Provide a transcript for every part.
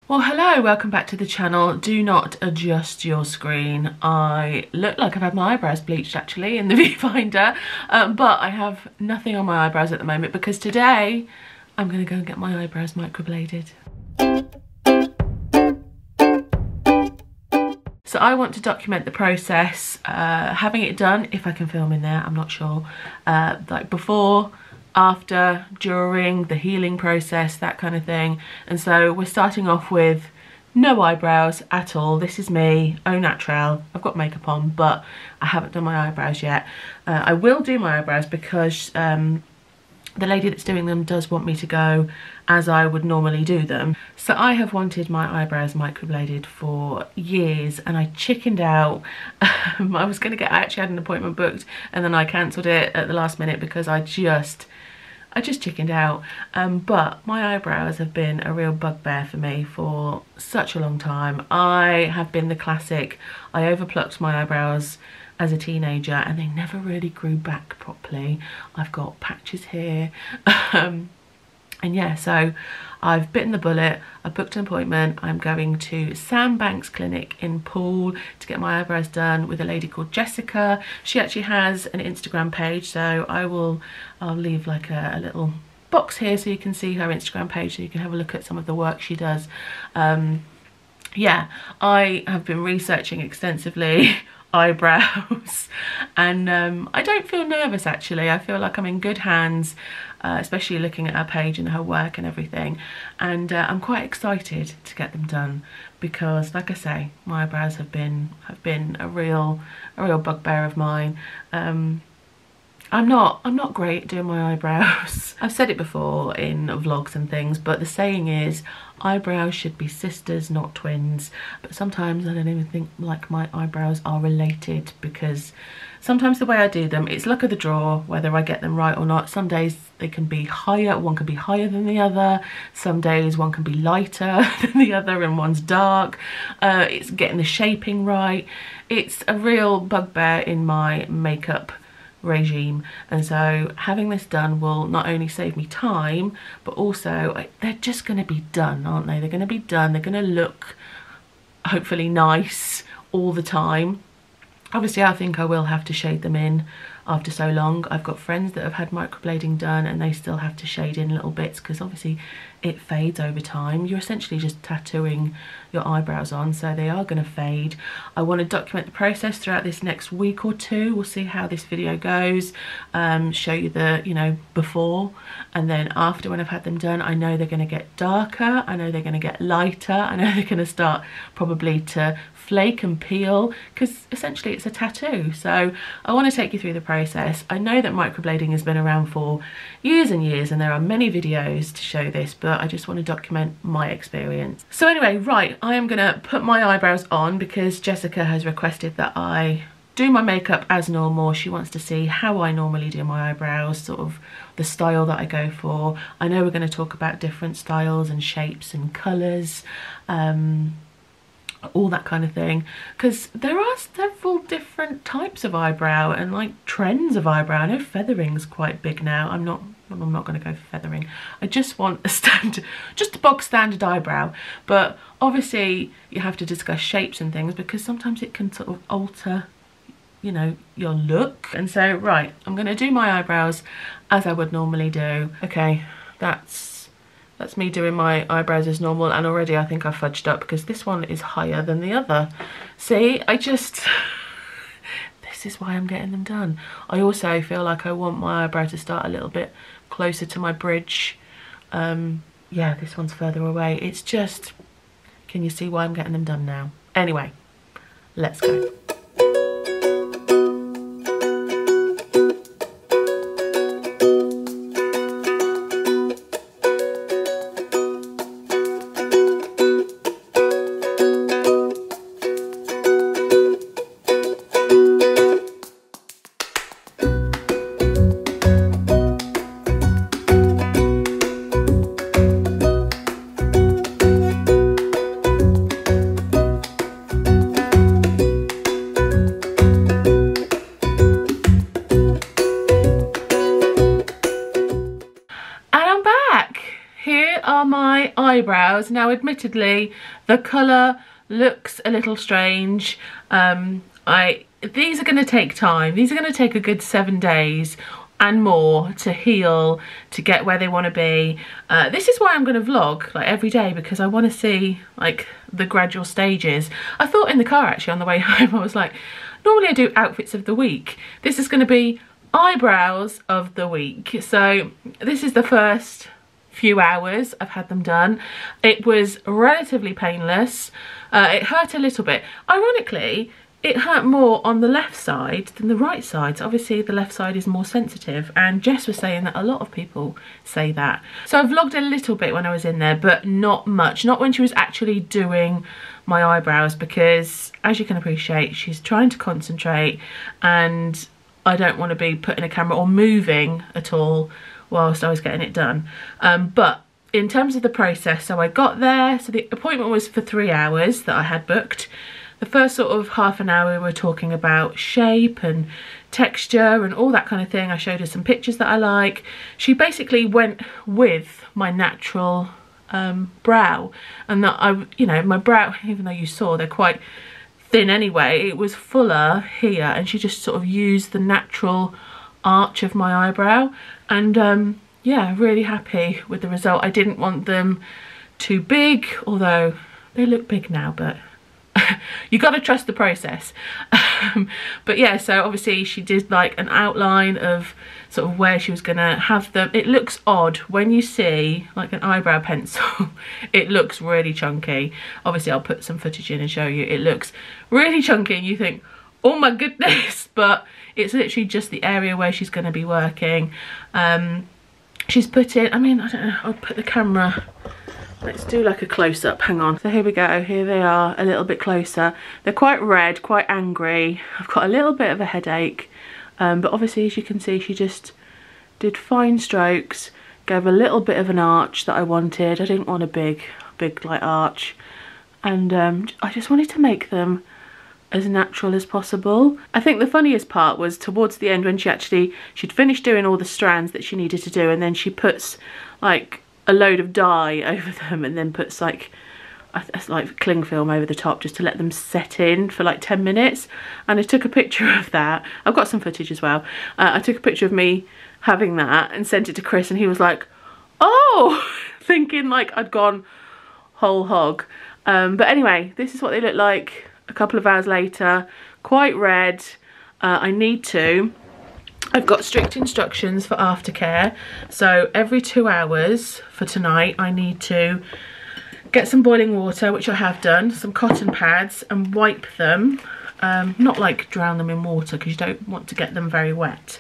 Well, hello, welcome back to the channel. Do not adjust your screen. I look like I've had my eyebrows bleached actually in the viewfinder, but I have nothing on my eyebrows at the moment because today I'm going to go and get my eyebrows microbladed. So I want to document the process, having it done, if I can film in there, I'm not sure, like before, after, during, the healing process, that kind of thing. And so we're starting off with no eyebrows at all. This is me, au naturel. I've got makeup on, but I haven't done my eyebrows yet. I will do my eyebrows because the lady that's doing them does want me to go as I would normally do them. So I have wanted my eyebrows microbladed for years and I chickened out. I was going to I actually had an appointment booked and then I cancelled it at the last minute because I just chickened out. But my eyebrows have been a real bugbear for me for such a long time. I have been the classic, I overplucked my eyebrows as a teenager and they never really grew back properly. I've got patches here. And yeah, so I've bitten the bullet, I booked an appointment. I'm going to Sam Banks Clinic in Poole to get my eyebrows done with a lady called Jessica. She actually has an Instagram page, so I'll leave like a little box here so you can see her Instagram page so you can have a look at some of the work she does. Yeah, I have been researching extensively eyebrows and I don't feel nervous actually. I feel like I'm in good hands, especially looking at her page and her work and everything, and I'm quite excited to get them done because, like I say, my eyebrows have been a real bugbear of mine. I'm not great at doing my eyebrows. I've said it before in vlogs and things, but the saying is eyebrows should be sisters, not twins. But sometimes I don't even think like my eyebrows are related because sometimes the way I do them, it's luck of the draw whether I get them right or not. Some days they can be higher, one can be higher than the other. Some days one can be lighter than the other and one's dark. It's getting the shaping right. It's a real bugbear in my makeup regime, and so having this done will not only save me time but also they're just going to be done, aren't they? They're going to be done, they're going to look hopefully nice all the time. Obviously I think I will have to shade them in after so long. I've got friends that have had microblading done and they still have to shade in little bits because obviously it fades over time. You're essentially just tattooing your eyebrows on, so they are going to fade. I want to document the process throughout this next week or two. We'll see how this video goes, show you the, you know, before and then after when I've had them done. I know they're going to get darker, I know they're going to get lighter, I know they're going to start probably to flake and peel because essentially it's a tattoo. So I want to take you through the process. I know that microblading has been around for years and years and there are many videos to show this, but I just want to document my experience. So anyway, right, I am going to put my eyebrows on because Jessica has requested that I do my makeup as normal. She wants to see how I normally do my eyebrows, sort of the style that I go for. I know we're going to talk about different styles and shapes and colours, all that kind of thing, because there are several different types of eyebrow and like trends of eyebrow. I know feathering's quite big now. I'm not going to go for feathering. I just want a standard, just a bog standard eyebrow, but obviously you have to discuss shapes and things because sometimes it can sort of alter, you know, your look. And so right, I'm going to do my eyebrows as I would normally do. Okay, that's me doing my eyebrows as normal, and already I think I fudged up because this one is higher than the other. See, this is why I'm getting them done. I also feel like I want my eyebrow to start a little bit closer to my bridge. Yeah, this one's further away. It's just, can you see why I'm getting them done now? Anyway, let's go. eyebrows. Now admittedly the colour looks a little strange. These are going to take time. These are going to take a good 7 days and more to heal, to get where they want to be. This is why I'm going to vlog like every day, because I want to see like the gradual stages. I thought in the car actually on the way home, I was like, normally I do outfits of the week. This is going to be eyebrows of the week. So this is the first few hours I've had them done. It was relatively painless. It hurt a little bit. Ironically, it hurt more on the left side than the right side. So obviously the left side is more sensitive, and Jess was saying that a lot of people say that. So I vlogged a little bit when I was in there, but not much. Not when she was actually doing my eyebrows, because as you can appreciate, she's trying to concentrate and I don't want to be putting a camera or moving at all whilst I was getting it done. But in terms of the process, so I got there, so the appointment was for 3 hours that I had booked. The first sort of half an hour we were talking about shape and texture and all that kind of thing. I showed her some pictures that I like. She basically went with my natural brow, and that you know, my brow, even though you saw they're quite thin anyway, it was fuller here, and she just sort of used the natural arch of my eyebrow. And yeah, really happy with the result. I didn't want them too big, although they look big now, but you got to trust the process. But yeah, so obviously she did like an outline of sort of where she was gonna have them. It looks odd when you see like an eyebrow pencil. It looks really chunky. Obviously I'll put some footage in and show you. It looks really chunky and you think, oh my goodness, but it's literally just the area where she's going to be working. She's put in, I mean, I don't know, I'll put the camera, let's do like a close-up, hang on. So here we go, here they are a little bit closer. They're quite red, quite angry. I've got a little bit of a headache, but obviously as you can see, she just did fine strokes, gave a little bit of an arch that I wanted. I didn't want a big like arch, and I just wanted to make them as natural as possible. I think the funniest part was towards the end when she'd finished doing all the strands that she needed to do, and then she puts like a load of dye over them and then puts like cling film over the top just to let them set in for like 10 minutes. And I took a picture of that. I've got some footage as well. I took a picture of me having that and sent it to Chris, and he was like, oh, thinking like I'd gone whole hog. But anyway, this is what they look like a couple of hours later. Quite red. I've got strict instructions for aftercare, so every 2 hours for tonight I need to get some boiling water, which I have done, some cotton pads, and wipe them. Not like drown them in water, because you don't want to get them very wet.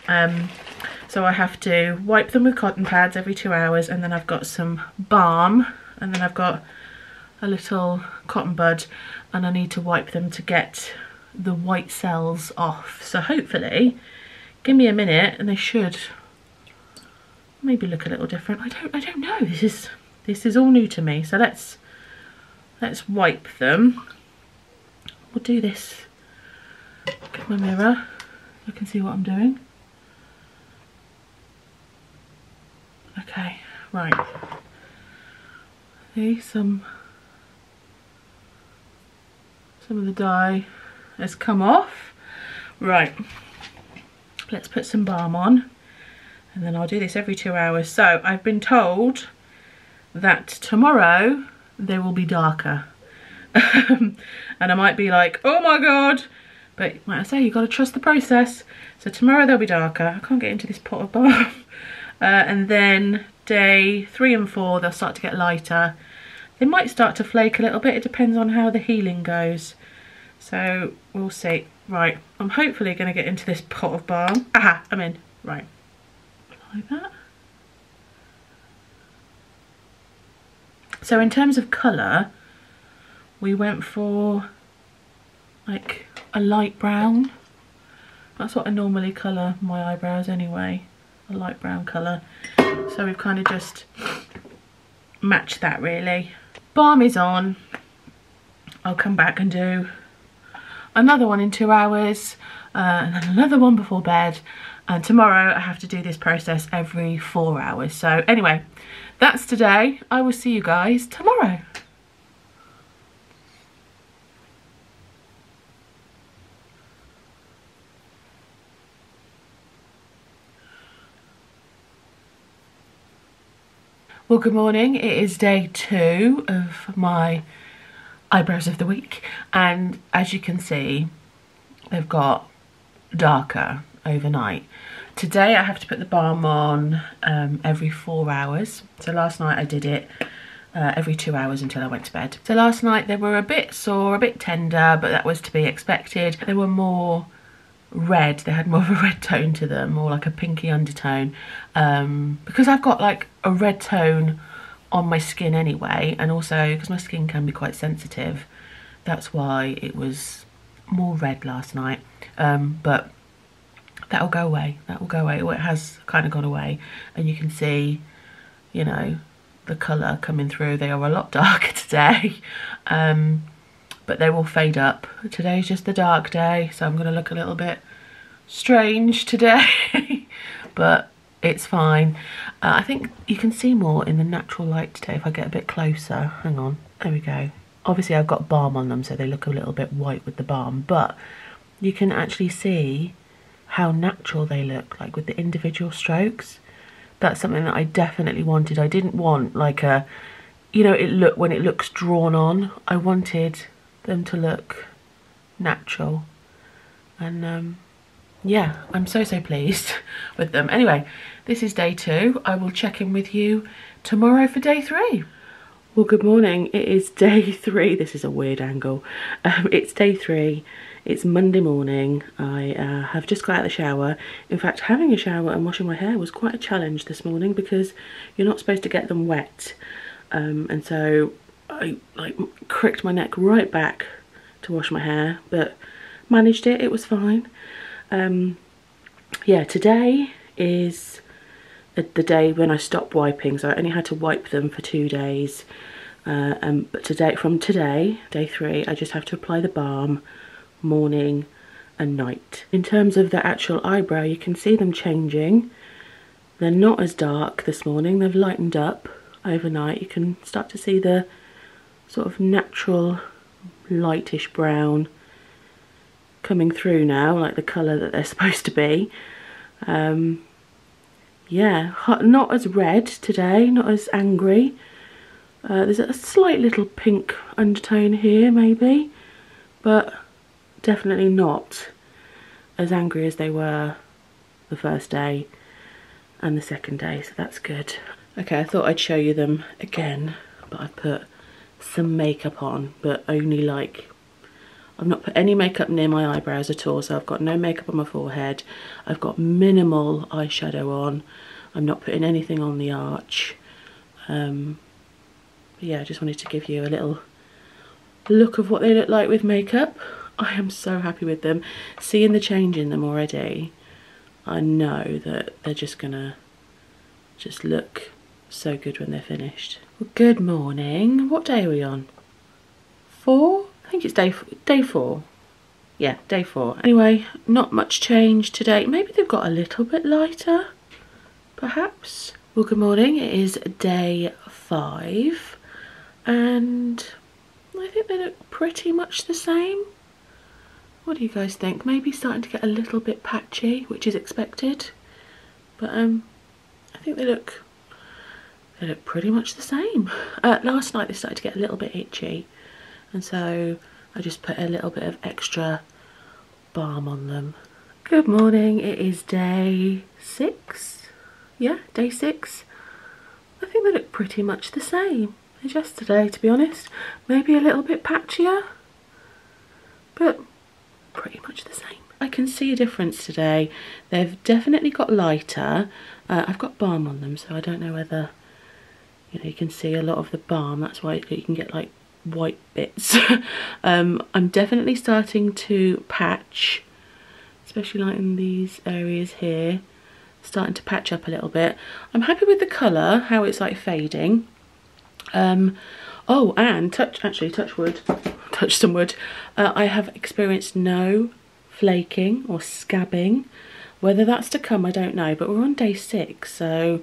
So I have to wipe them with cotton pads every 2 hours, and then I've got some balm, and then I've got a little cotton bud, and I need to wipe them to get the white cells off. So hopefully, give me a minute and they should maybe look a little different. I don't know. This is all new to me. So let's wipe them. We'll do this. Get my mirror. You can see what I'm doing. Okay, right. See, some of the dye has come off. Right, let's put some balm on, and then I'll do this every 2 hours. So I've been told that tomorrow they will be darker. And I might be like, oh my god, but like I say, you've got to trust the process. So tomorrow they'll be darker. I can't get into this pot of balm. And then day 3 and 4 they'll start to get lighter. They might start to flake a little bit. It depends on how the healing goes. So we'll see. Right, I'm hopefully going to get into this pot of balm. Aha, I'm in. Right, like that. So in terms of colour, we went for like a light brown. That's what I normally colour my eyebrows anyway, a light brown colour. So we've kind of just matched that really. Balm is on. I'll come back and do another one in 2 hours, and then another one before bed, And tomorrow I have to do this process every 4 hours. So anyway, that's today. I will see you guys tomorrow. Well, good morning. It is day 2 of my eyebrows of the week, and as you can see, they've got darker overnight. Today I have to put the balm on every 4 hours. So last night I did it every 2 hours until I went to bed. So last night they were a bit sore, a bit tender, but that was to be expected. They were more red, they had more of a red tone to them, more like a pinky undertone, because I've got like a red tone on my skin anyway, and also because my skin can be quite sensitive, that's why it was more red last night. But that'll go away, well, it has kind of gone away, and you can see, you know, the colour coming through. They are a lot darker today, but they will fade up. Today's just the dark day, so I'm going to look a little bit strange today, but it's fine. I think you can see more in the natural light today if I get a bit closer. Hang on, there we go. Obviously I've got balm on them, so they look a little bit white with the balm, but you can actually see how natural they look, like with the individual strokes. That's something that I definitely wanted. I didn't want like a, you know, when it looks drawn on. I wanted them to look natural, and yeah, I'm so pleased with them. Anyway, this is day 2. I will check in with you tomorrow for day 3. Well, good morning. It is day 3. This is a weird angle. It's day 3. It's Monday morning. I have just got out of the shower. In fact, having a shower and washing my hair was quite a challenge this morning because you're not supposed to get them wet, and so I like cricked my neck right back to wash my hair, but managed it. It was fine. Yeah, today is the day when I stopped wiping, so I only had to wipe them for 2 days. But from today, day 3, I just have to apply the balm morning and night. In terms of the actual eyebrow, you can see them changing. They're not as dark this morning. They've lightened up overnight. You can start to see the sort of natural lightish brown coming through now, like the colour that they're supposed to be. Yeah, not as red today, not as angry. There's a slight little pink undertone here maybe, but definitely not as angry as they were the first day and the second day, so that's good. Okay, I thought I'd show you them again, but I've put some makeup on, but only like, I've not put any makeup near my eyebrows at all, so I've got no makeup on my forehead. I've got minimal eyeshadow on. I'm not putting anything on the arch. Yeah, I just wanted to give you a little look of what they look like with makeup. I am so happy with them. Seeing the change in them already, I know that they're just gonna look so good when they're finished. Well, good morning. What day are we on? 4? I think it's day 4. Yeah, day 4. Anyway, not much change today. Maybe they've got a little bit lighter, perhaps. Well, good morning. It is day 5, and I think they look pretty much the same. What do you guys think? Maybe starting to get a little bit patchy, which is expected, but I think they look pretty much the same. Last night they started to get a little bit itchy, and so I just put a little bit of extra balm on them. Good morning. It is day 6. Yeah, day 6. I think they look pretty much the same as yesterday, to be honest. Maybe a little bit patchier, but pretty much the same. I can see a difference today. They've definitely got lighter. I've got balm on them, so I don't know whether, you know, you can see a lot of the balm. That's why you can get like white bits. I'm definitely starting to patch, especially like in these areas here. Starting to patch up a little bit. I'm happy with the colour, how it's like fading. Oh, and touch some wood. I have experienced no flaking or scabbing Whether that's to come, I don't know, but we're on day 6, so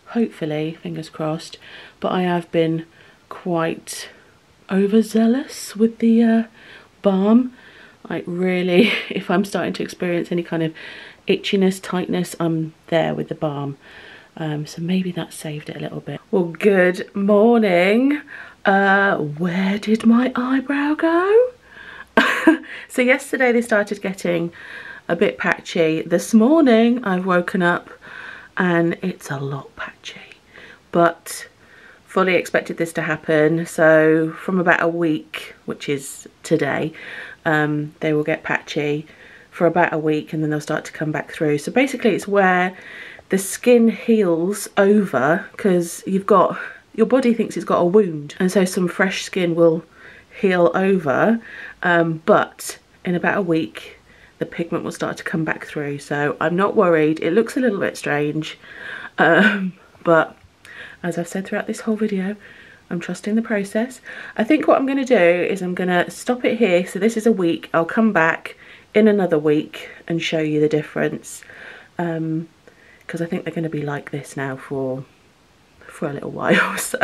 hopefully, fingers crossed. But I have been quite overzealous with the balm. Like really, if I'm starting to experience any kind of itchiness, tightness, I'm there with the balm. So maybe that saved it a little bit. Well, good morning. Where did my eyebrow go? So yesterday they started getting a bit patchy. This morning I've woken up and it's a lot patchy, but fully expected this to happen. So from about a week, which is today, they will get patchy for about a week and then they'll start to come back through. So basically it's where the skin heals over, because your body thinks it's got a wound, and so some fresh skin will heal over, but in about a week the pigment will start to come back through. So I'm not worried. It looks a little bit strange, but as I've said throughout this whole video, I'm trusting the process. I think what I'm going to do is I'm going to stop it here. So this is a week. I'll come back in another week and show you the difference, because I think they're going to be like this now for a little while. So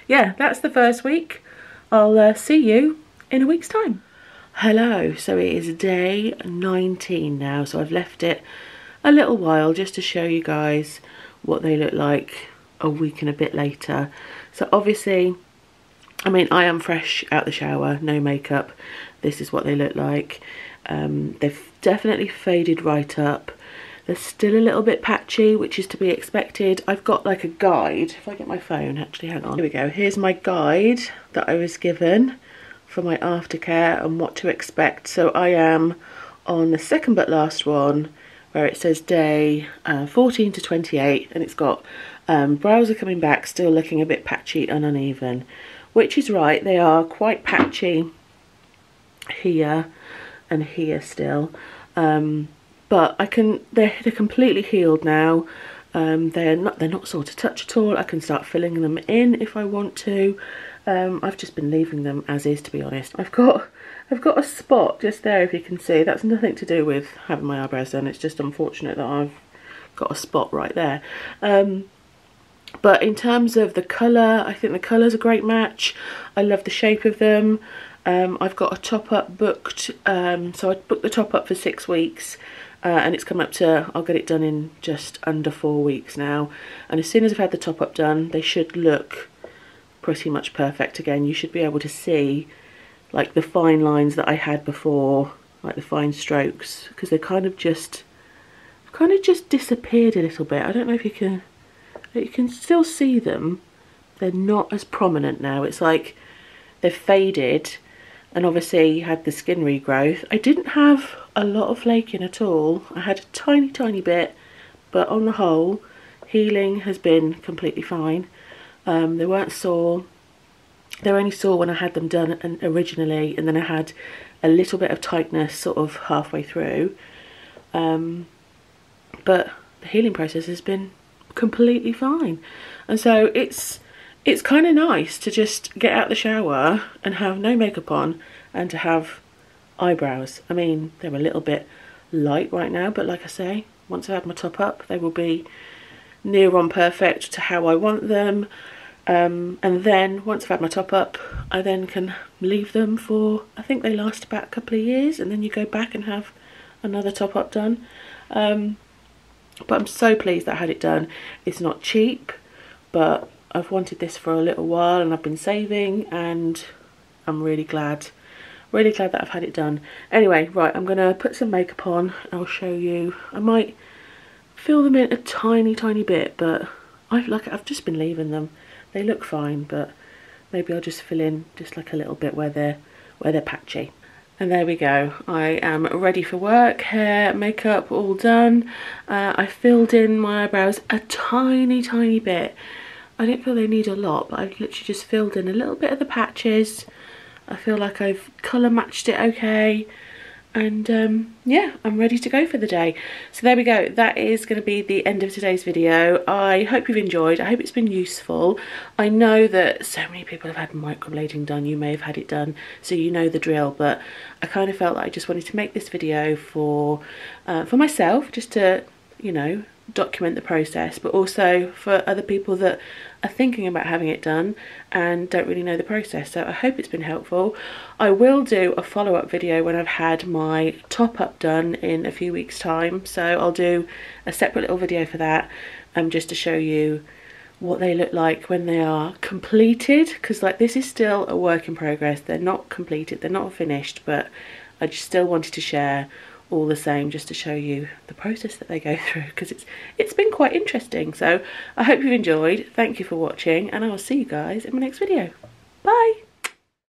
yeah, that's the first week. I'll see you in a week's time. Hello, so it is day 19 now, so I've left it a little while just to show you guys what they look like a week and a bit later. So obviously, I mean, I am fresh out the shower, no makeup. This is what they look like. They've definitely faded right up. They're still a little bit patchy, which is to be expected. I've got like a guide. If I get my phone, actually, hang on. Here we go. Here's my guide that I was given for my aftercare and what to expect. So I am on the second but last one, where it says day 14 to 28, and it's got brows are coming back, still looking a bit patchy and uneven, which is right. They are quite patchy here and here still. But they're completely healed now. They're not sore to touch at all. I can start filling them in if I want to. I've just been leaving them as is, to be honest. I've got a spot just there, if you can see. That's nothing to do with having my eyebrows done. It's just unfortunate that I've got a spot right there. But in terms of the colour, I think the colour's a great match. I love the shape of them. I've got a top-up booked, so I booked the top-up for 6 weeks, and it's come up to, I'll get it done in just under 4 weeks now. And as soon as I've had the top-up done, they should look pretty much perfect again. You should be able to see like the fine lines that I had before, like the fine strokes, because they kind of just disappeared a little bit. I don't know if you can still see them. They're not as prominent now. It's like they've faded. And obviously had the skin regrowth. I didn't have a lot of flaking at all. I had a tiny bit, but on the whole, healing has been completely fine. They weren't sore. They were only sore when I had them done originally, and then I had a little bit of tightness sort of halfway through. But the healing process has been completely fine. And so it's kind of nice to just get out the shower and have no makeup on and to have eyebrows. I mean, they're a little bit light right now, but like I say, once I've had my top up, they will be near on perfect to how I want them. And then once I've had my top up, I then can leave them for, I think they last about a couple of years, and then you go back and have another top up done. But I'm so pleased that I had it done. It's not cheap, but I've wanted this for a little while and I've been saving, and I'm really glad that I've had it done. Anyway, right, I'm gonna put some makeup on. I'll show you. I might fill them in a tiny bit, but I've just been leaving them. They look fine, but maybe I'll just fill in just like a little bit where they're patchy. And there we go. I am ready for work. Hair, makeup, all done. I filled in my eyebrows a tiny bit. I don't feel they need a lot, but I've literally just filled in a little bit of the patches. I feel like I've colour matched it okay. and yeah, I'm ready to go for the day. So there we go, that is going to be the end of today's video. I hope you've enjoyed. I hope it's been useful. I know that so many people have had microblading done. You may have had it done, so you know the drill, but I kind of felt like I just wanted to make this video for myself, just to, you know, document the process, but also for other people that are thinking about having it done and don't really know the process. So I hope it's been helpful. I will do a follow-up video when I've had my top-up done in a few weeks' time, so I'll do a separate little video for that, just to show you what they look like when they are completed, because like this is still a work in progress. They're not completed, they're not finished, but I just still wanted to share all the same, just to show you the process that they go through, because it's been quite interesting. So I hope you've enjoyed. Thank you for watching, and I will see you guys in my next video.